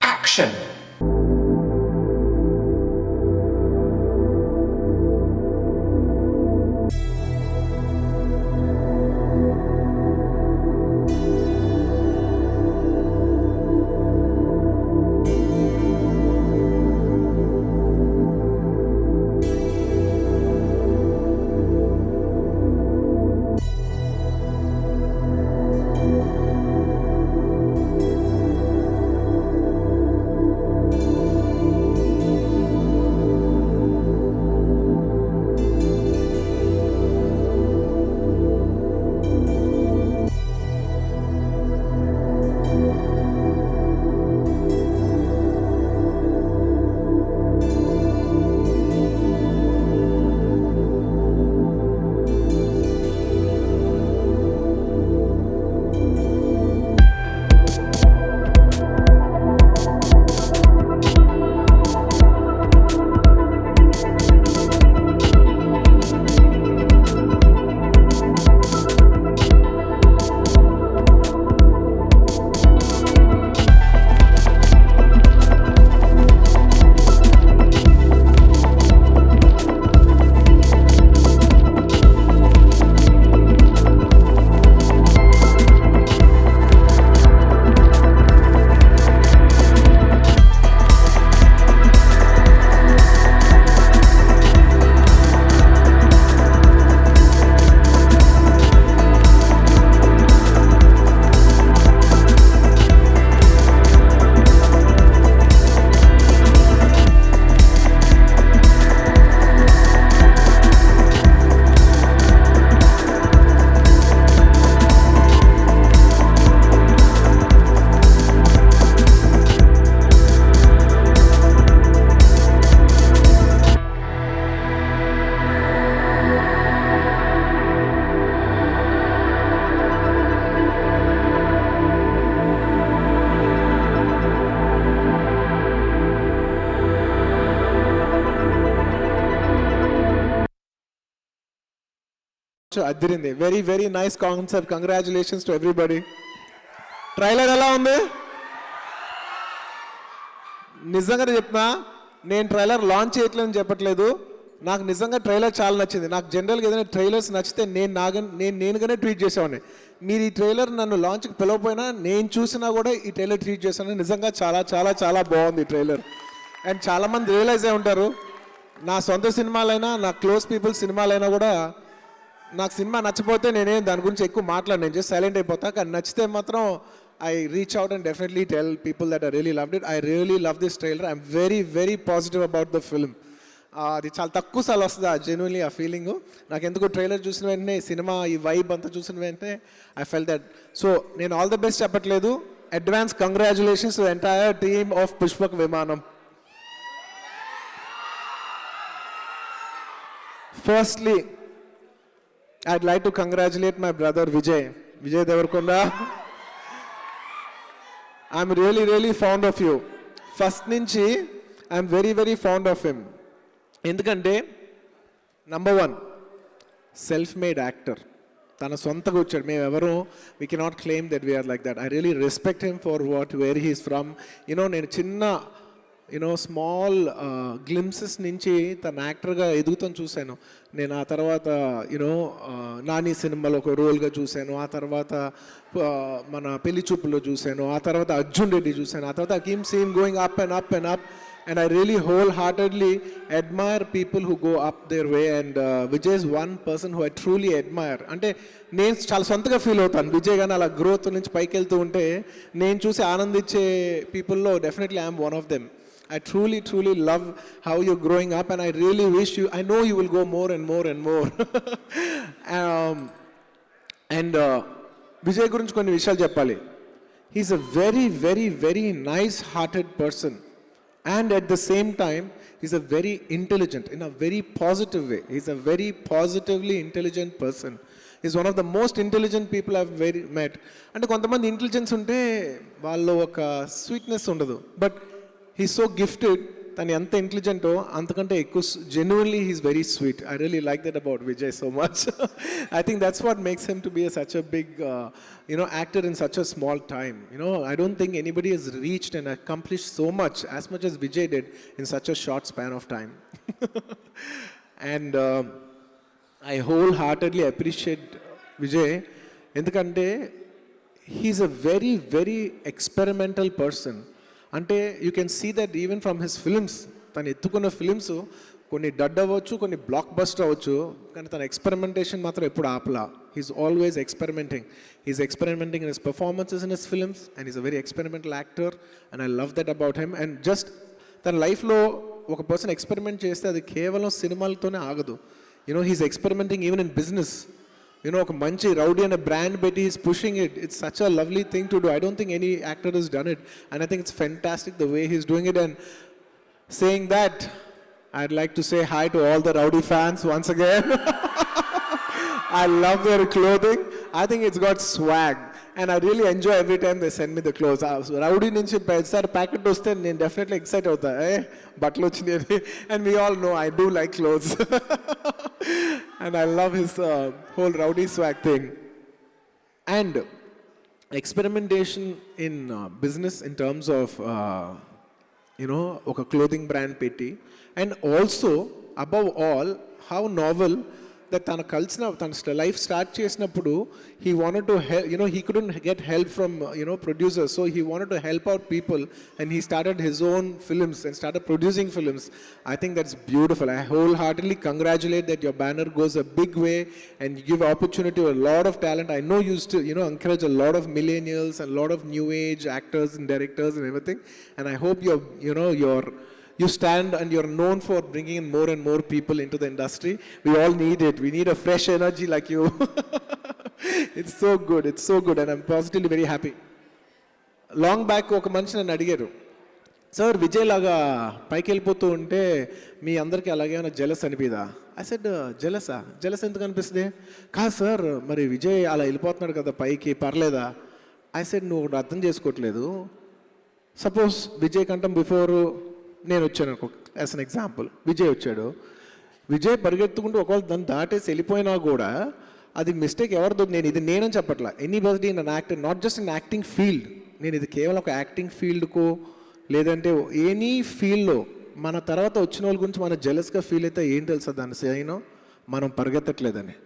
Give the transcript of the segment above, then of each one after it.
Action. Adirindi. Very very nice concept. Congratulations to everybody. Trailer ఎలా ఉంది? నిజంగానే చెప్తున్నా, నేను ట్రైలర్ లాంచ్ చేయట్లేదని చెప్పట్లేదు. నాకు నిజంగా ట్రైలర్ చాలా నచ్చింది. నాకు జనరల్గా ఏదైనా ట్రైలర్స్ నచ్చితే నేనుగానే ట్వీట్ చేసేవాడిని. మీరు ఈ ట్రైలర్ నన్ను లాంచ్కి పిలవపోయినా నేను చూసినా కూడా ఈ ట్రైలర్ ట్వీట్ చేశాను. నిజంగా చాలా చాలా చాలా బాగుంది ఈ ట్రైలర్. అండ్ చాలామంది రియలైజ్ అయి ఉంటారు, నా సొంత సినిమాలైనా నా క్లోజ్ పీపుల్ సినిమాలైనా కూడా నాకు సినిమా నచ్చపోతే నేనేం దాని గురించి ఎక్కువ మాట్లాడను, నేను జస్ట్ సైలెంట్ అయిపోతా. కానీ నచ్చితే మాత్రం I reach out and definitely tell people that I really loved it. I really love this trailer. I'm very very positive about the film. అది చాలా తక్కువ సార్లు వస్తుంది జెన్యున్లీ ఆ ఫీలింగు. నాకు ఎందుకు ట్రైలర్ చూసిన వెంటనే సినిమా ఈ వైబ్ అంతా చూసిన వెంటనే ఐ ఫెల్ దట్. సో నేను ఆల్ ద బెస్ట్ చెప్పట్లేదు, advance congratulations to entire team of Pushpak విమానం. Firstly, I'd like to congratulate my brother Vijay Devarkonda. I'm really, really fond of you. First nunchi, I'm very, very fond of him. Endukante, number one, self-made actor. Tana sontaga vachadu. మేము ఎవరు, we cannot claim that we are like that. I really respect him for where he is from. నేను చిన్న small glimpses నుంచి తన యాక్టర్గా ఎదుగుతాను చూశాను నేను. ఆ తర్వాత నాని సినిమాలో ఒక రోల్గా చూశాను, ఆ తర్వాత మన పెళ్లి చూపుల్లో చూశాను, ఆ తర్వాత అర్జున్ రెడ్డి చూశాను, ఆ తర్వాత I keep seeing going up and up and up. And I really wholeheartedly admire people who go up their way, and Vijay is one person who I truly admire. అంటే నేను చాలా సొంతగా ఫీల్ అవుతాను విజయ్ గాని అలా గ్రోత్ నుంచి పైకి వెళ్తూ ఉంటే నేను చూసి ఆనందించే పీపుల్లో definitely I'm one of them. I truly, truly love how you're growing up, and I really wish you, I know you will go more and more and more. Vijay గురించి కొన్ని విషయాలు చెప్పాలి. He's a very, very, very nice-hearted person. And at the same time, he's a very intelligent, in a very positive way. He's a very positively intelligent person. He's one of the most intelligent people I've met. అంటే కొంతమంది intelligence ఉంటే వాళ్ళు ఒక sweetness ఉండదు, but he's so gifted తను ఎంత ఇంటెలిజెంటో అంతకంటే ఎక్కువ genuinely he's very sweet. I really like that about Vijay so much. I think that's what makes him to be such a big actor in such a small time. I don't think anybody has reached and accomplished so much as Vijay did in such a short span of time. And I wholeheartedly appreciate Vijay ఎందుకంటే he's a very very experimental person. అంటే you can see that even from his films. తను ఎత్తుకున్న films కొన్ని డడ్ అవ్వచ్చు, కొన్ని block buster అవ్వచ్చు, కానీ తన ఎక్స్పెరిమెంటేషన్ మాత్రం ఎప్పుడు ఆపలా. He's always experimenting. He's experimenting in his performances in his films and is a very experimental actor and I love that about him. And just తన లైఫ్లో ఒక పర్సన్ ఎక్స్పెరిమెంట్ చేస్తే అది కేవలం సినిమాలతోనే ఆగదు. He's experimenting even in business. ఒక మంచి rowdy అనే బ్రాండ్ పెట్టి he's pushing it. It's such a lovely thing to do. I don't think any actor has done it and I think it's fantastic the way he's doing it. And saying that, I'd like to say hi to all the Rowdy fans once again. I love their clothing. I think it's got swag. And I really enjoy every time they send me the clothes. Rowdy nunchi pesar packet vaste nenu definitely excited avutta. Buttle ochindi. And we all know I do like clothes. And I love his whole Rowdy swag thing. And experimentation in business in terms of ఒక clothing brand పెట్టి and also above all how novel that తన life start చేసినప్పుడు he wanted to he couldn't get help from producers, so he wanted to help out people and he started his own films and started producing films. I think that's beautiful. I wholeheartedly congratulate that your banner goes a big way and you give opportunity to a lot of talent. I know you still encourage a lot of millennials and a lot of new age actors and directors and everything, and I hope you stand and you're known for bringing in more and more people into the industry. We all need it. We need a fresh energy like you. It's so good. It's so good and I'm positively very happy. Long back ఒక మనిషి నన్ను అడిగారు, sir Vijay లాగా పైకి వెళ్ళిపోతూ ఉంటే మీ అందరికీ అలాగేమైనా jealous అనిపిదా? I said jealous ఎందుకు అనిపిస్తుంది? కాదు సార్, మరి విజయ్ అలా వెళ్ళిపోతున్నాడు కదా పైకి, పర్లేదా? ఐ సెడ్ నువ్వు ఒకటి అర్థం చేసుకోవట్లేదు. సపోజ్ విజయ్ కంటే బిఫోర్ నేను వచ్చాను అనుకో, యాజ్ అన్ ఎగ్జాంపుల్. విజయ్ వచ్చాడు. విజయ్ పరిగెత్తుకుంటూ ఒకవేళ దాన్ని దాటేసి వెళ్ళిపోయినా కూడా అది మిస్టేక్ ఎవరిదో, నేనని చెప్పట్లా. Anybody in an actor, not just in acting field. నేను ఇది కేవలం ఒక యాక్టింగ్ ఫీల్డ్కో లేదంటే ఎనీ ఫీల్డ్లో మన తర్వాత వచ్చిన వాళ్ళ గురించి మనం జెలస్గా ఫీల్ అయితే ఏం తెలుసా దాని మనం పరిగెత్తట్లేదని.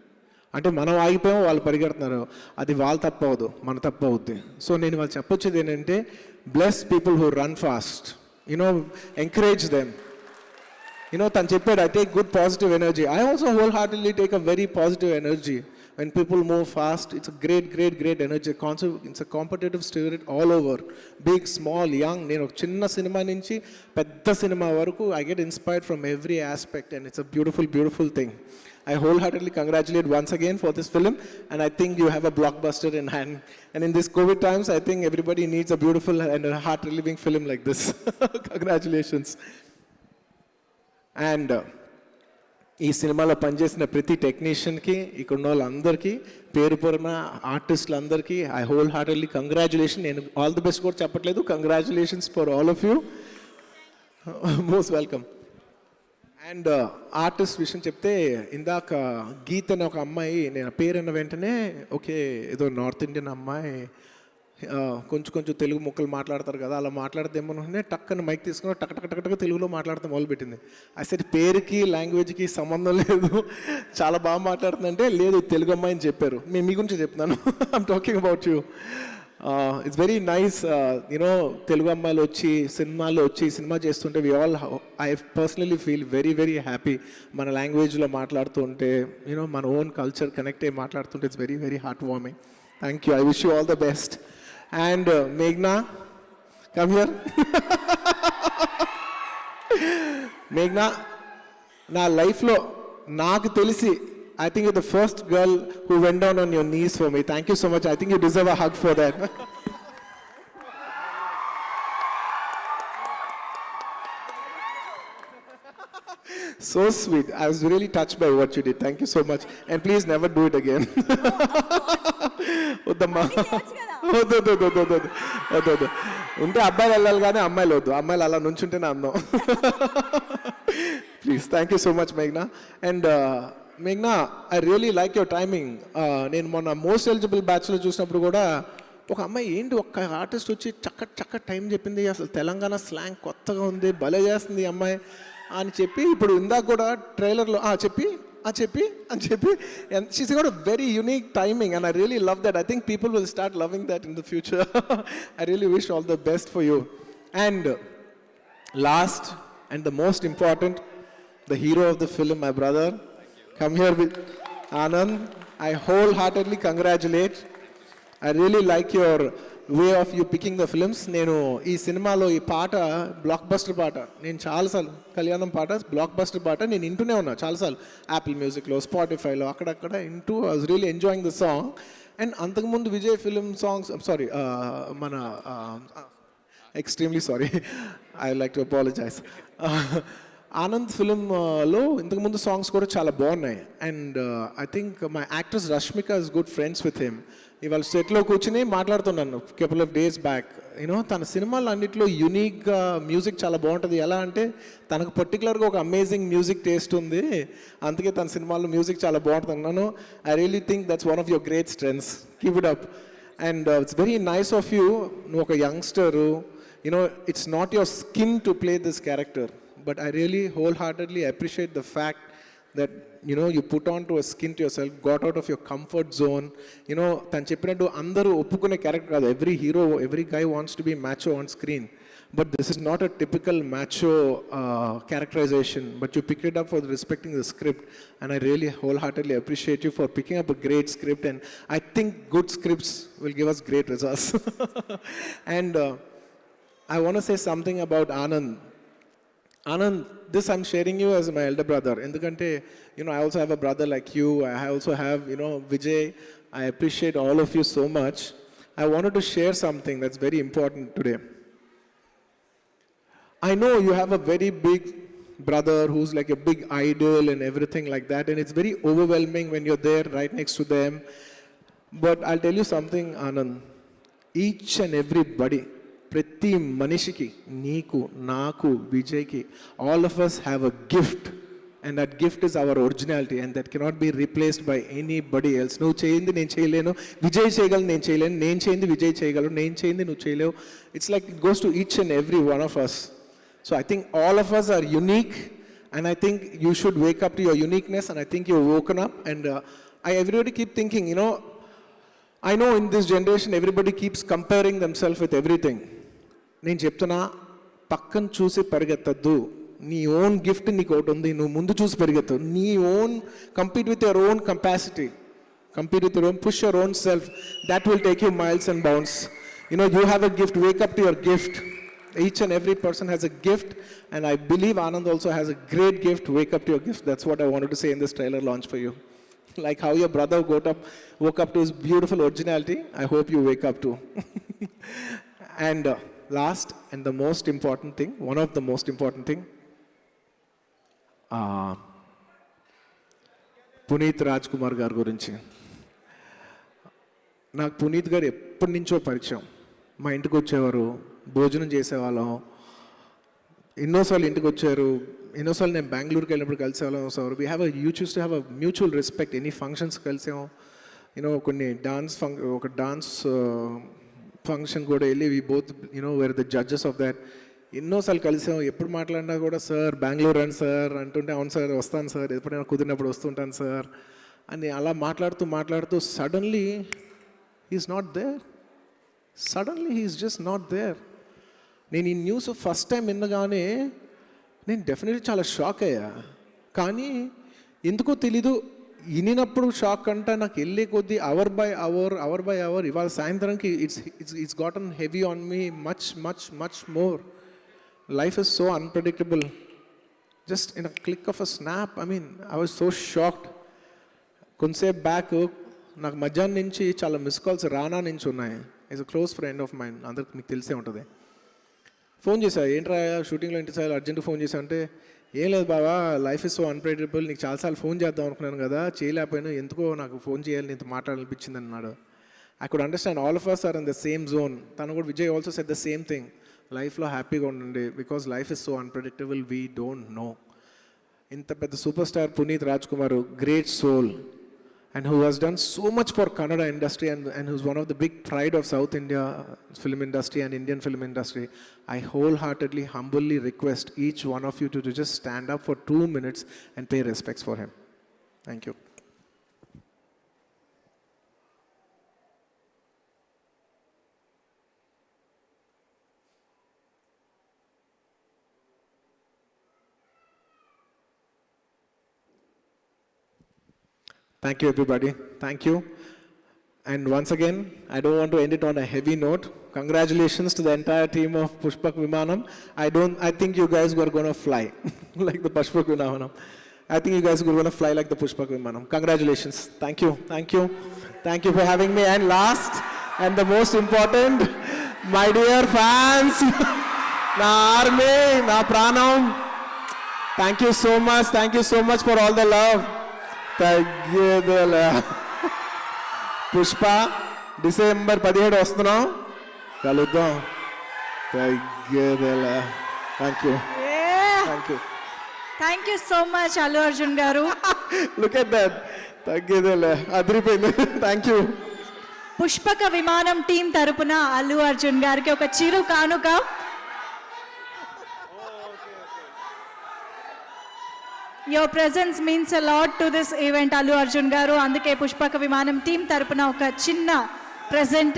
అంటే మనం ఆగిపోయాం, వాళ్ళు పరిగెడుతున్నారు. అది వాళ్ళ తప్పు అవ్వదు, మన తప్పు అవుద్ది. సో నేను వాళ్ళు చెప్పొచ్చేది ఏంటంటే, bless people who run fast. Encourage them. తను చెప్పాడు, I take good positive energy. I also wholeheartedly take a very positive energy. When people move fast, it's a great energy. It's a competitive spirit all over. Big, small, young. నేను ఒక చిన్న cinema నుంచి పెద్ద cinema వరకు I get inspired from every aspect and it's a beautiful thing. I wholeheartedly congratulate once again for this film and I think you have a blockbuster in hand. And in this COVID times, I think everybody needs a beautiful and a heart-relieving film like this. Congratulations. And ఈ సినిమాలో పనిచేసిన ప్రతి టెక్నీషియన్కి, ఇక్కడ ఉన్న వాళ్ళందరికీ, పేరు పేరున ఆర్టిస్టులందరికీ I wholeheartedly congratulation. నేను ఆల్ ది బెస్ట్ కూడా చెప్పట్లేదు, congratulations for all of you. Most welcome. And artist విషయం చెప్తే, ఇందాక గీత్ అనే ఒక అమ్మాయి, నేను పేరు అన్న వెంటనే ఓకే ఏదో నార్త్ ఇండియన్ అమ్మాయి, కొంచెం తెలుగు ముక్కలు మాట్లాడతారు కదా, అలా మాట్లాడితేమోనే టక్కన మైక్ తీసుకుని టక్ తెలుగులో మాట్లాడతాం మొదలుపెట్టింది. అసలు పేరుకి లాంగ్వేజ్కి సంబంధం లేదు, చాలా బాగా మాట్లాడుతుందంటే, లేదు తెలుగు అమ్మాయి అని చెప్పారు. మేము మీ గురించి చెప్తున్నాను. I'm talking about you. It's very nice Telugu అమ్మాయిలు వచ్చి సినిమాల్లో వచ్చి సినిమా చేస్తుంటే I personally feel very happy. మన లాంగ్వేజ్లో మాట్లాడుతూ ఉంటే, మన ఓన్ కల్చర్ కనెక్ట్ అయ్యి మాట్లాడుతుంటే it's very heart warming. Thank you. I wish you all the best. And మేఘ్నా, come here. మేఘ్నా, నా లైఫ్లో నాకు తెలిసి I think you're the first girl who went down on your knees for me. Thank you so much. I think you deserve a hug for that. So sweet. I was really touched by what you did. Thank you so much. And please never do it again. వద్దమ్మా, మళ్ళీ చేయొచ్చు కదా. వద్దు వద్దు వద్దు వద్దు వద్దు వద్దు వద్దు. ఉంటే అబ్బాయిలు వెళ్ళాలి కానీ అమ్మాయిలు వద్దు. అమ్మాయిలు అలా నుంచుంటేనే అందం. Please, thank you so much మేఘ్నా. And మేఘ్నా, I really like your timing. నేను మొన్న మోస్ట్ ఎలిజిబుల్ బ్యాచ్లో చూసినప్పుడు కూడా ఒక అమ్మాయి ఏంటి ఒక్క ఆర్టిస్ట్ వచ్చి చక్క టైం చెప్పింది, అసలు తెలంగాణ స్లాంగ్ కొత్తగా ఉంది, భలే చేస్తుంది ఈ అమ్మాయి అని చెప్పి, ఇప్పుడు ఇందాక కూడా ట్రైలర్లో చెప్పి అని చెప్పి, and she's got a very unique timing and I really love that. I think people will start loving that in the future. I really wish all the best for you. And last and the most important, the hero of the film, my brother, come here with Anand. I wholeheartedly congratulate. I really like your way of you picking the films. నేను ఈ సినిమాలో ఈ పాట block buster పాట, నేను చాలాసార్లు కళ్యాణం పాట బ్లాక్ బస్టర్ పాట నేను వింటూనే ఉన్నా చాలాసార్లు, యాపిల్ మ్యూజిక్లో, స్పాటిఫైలో, అక్కడక్కడ వింటూ I was really enjoying the song. And అంతకుముందు విజయ్ ఫిలిం సాంగ్స్, సారీ మన extremely sorry, I like to apologise, Anand ఫిలింలో ఇంతకుముందు సాంగ్స్ కూడా చాలా బాగున్నాయి. And I think my actress Rashmika is good friends with him. ఇవాళ సెట్లో కూర్చుని మాట్లాడుతున్నాను couple of days back. You know తన సినిమాలు అన్నింటిలో యూనిక్గా మ్యూజిక్ చాలా బాగుంటుంది. ఎలా అంటే తనకు పర్టికులర్గా ఒక అమేజింగ్ మ్యూజిక్ టేస్ట్ ఉంది, అందుకే తన సినిమాల్లో మ్యూజిక్ చాలా బాగుంటుంది అన్నాను. I really think that's one of your great strengths. Keep it up. And it's very nice of you. నువ్వు ఒక youngster, you know it's not your skin to play this character, but I really wholeheartedly appreciate the fact that you put on to a skin to yourself, got out of your comfort zone. తను చెప్పినట్టు అందరూ ఒప్పుకునే character కాదు. every hero, every guy wants to be macho on screen, but this is not a typical macho characterization, but you picked it up for respecting the script, and I really wholeheartedly appreciate you for picking up a great script, and I think good scripts will give us great results. And I want to say something about Anand. Anand, this I'm sharing you as my elder brother. Endukante, I also have a brother like you. I also have, Vijay. I appreciate all of you so much. I wanted to share something that's very important today. I know you have a very big brother who's like a big idol and everything like that, and it's very overwhelming when you're there right next to them. But I'll tell you something, Anand. Each and everybody, ప్రతి మనిషికి, నీకు, నాకు, విజయ్కి, all of us have a gift, and that gift is our originality, and that cannot be replaced by anybody else. నువ్వు చేయింది నేను చేయలేను, విజయ్ చేయగలను నేను చేయలేను, నేను చేయింది విజయ్ చేయగలరు, నేను చేయింది నువ్వు చేయలేవు. It's like it goes to each and every one of us. So I think all of us are unique, and I think you should wake up to your uniqueness, and I think you woken up. And everybody keep thinking, I know in this generation everybody keeps comparing themselves with everything. నేను చెప్తున్నా, పక్కన చూసి పరిగెత్తద్దు. నీ own gift నీకు ఒకటి ఉంది, నువ్వు ముందు చూసి పరిగెత్తు. నీ own compete with your own capacity, compete with your own, push your own self. That will take you miles and bounds. You have a gift, wake up to your gift. Each and every person has a gift, and I believe Anand also has a great gift. Wake up to your gift. That's what I wanted to say in this trailer launch for you. Like how your brother woke up to his beautiful originality, I hope you wake up too. And last and the most important thing, one of the most important thing, Puneeth Raj Kumar గారి గురించి. నాకు పునీత్ గారు ఎప్పటి నుంచో పరిచయం. మా ఇంటికి వచ్చేవారు, భోజనం చేసేవాళ్ళం, ఎన్నోసార్లు ఇంటికి వచ్చారు, ఎన్నోసార్లు నేను బెంగళూరుకి వెళ్ళినప్పుడు కలిసేవాళ్ళం. So we have use to have a mutual respect. Any functions కలిసాము, కొన్ని ఒక డాన్స్ ఫంక్షన్ కూడా వెళ్ళి we both were the judges of that. ఎన్నోసార్లు కలిసాం. ఎప్పుడు మాట్లాడినా కూడా సార్ బెంగళూరు రండి సార్ అంటుంటే, అవును సార్ వస్తాను సార్, ఎప్పుడైనా కుదిరినప్పుడు వస్తుంటాను సార్ అని అలా మాట్లాడుతూ suddenly he's not there. Suddenly he's just not there. నేను ఈ న్యూస్ ఫస్ట్ టైం వినగానే నేను డెఫినెట్లీ చాలా షాక్ అయ్యా. కానీ ఎందుకో తెలీదు, వినినప్పుడు షాక్ అంటే నాకు వెళ్ళే కొద్దీ అవర్ బై అవర్ ఇవాళ సాయంత్రంకి it's gotten heavy on me much more. Life is so unpredictable. Just in a click of a snap, I was so shocked. కొంతసేపు బ్యాక్ నాకు మధ్యాహ్నం నుంచి చాలా మిస్ కాల్స్ రానా నుంచి ఉన్నాయి. Is a close friend of mind, అందరికి మీకు తెలిసే ఉంటుంది. ఫోన్ చేశా, ఏంట్రా షూటింగ్లో ఇంటి సార్ అర్జెంట్గా ఫోన్ చేశా అంటే, ఏం లేదు బాబా, లైఫ్ ఇస్ సో అన్ప్రెడిక్టబుల్, నీకు చాలాసార్లు ఫోన్ చేద్దాం అనుకున్నాను కదా, చేయలేకపోయాను, ఎందుకో నాకు ఫోన్ చేయాలి, నీతో మాట్లాడాలనిపించింది అన్నాడు. I could understand all of us are in the same zone. Tanagood Vijay also said the same thing. Life lo happy ga undandi because life is so unpredictable, we don't know. Inta pedda superstar Puneeth Rajkumaru, great soul, and who has done so much for Kannada industry and who's one of the big pride of South India film industry and Indian film industry. I wholeheartedly, humbly request each one of you to just stand up for 2 minutes and pay respects for him. Thank you. Thank you, everybody. Thank you. And once again, I don't want to end it on a heavy note. Congratulations to the entire team of Pushpak Vimanam. I think you guys were going to fly like the Pushpak Vimanam. I think you guys were going to fly like the Pushpak Vimanam. Congratulations. Thank you. Thank you. Thank you for having me. And last and the most important, my dear fans, na army, na pranam. Thank you so much. Thank you so much for all the love. తగ్గేదేల Pushpa December 17 వస్తున్నాం, కలుద్దాం. తగ్గేదేల. Thank you. Thank you so much Allu Arjun గారు. Look at that. తగ్గేదేల అదిరిపోయింది. Thank you. పుష్పక విమానం team తరపున అల్లు అర్జున్ గారికి ఒక చిరు కానుక. Your presence means a lot to this event, Allu Arjun garu. Anduke Pushpaka Vimanam team tarapuna oka chinna present.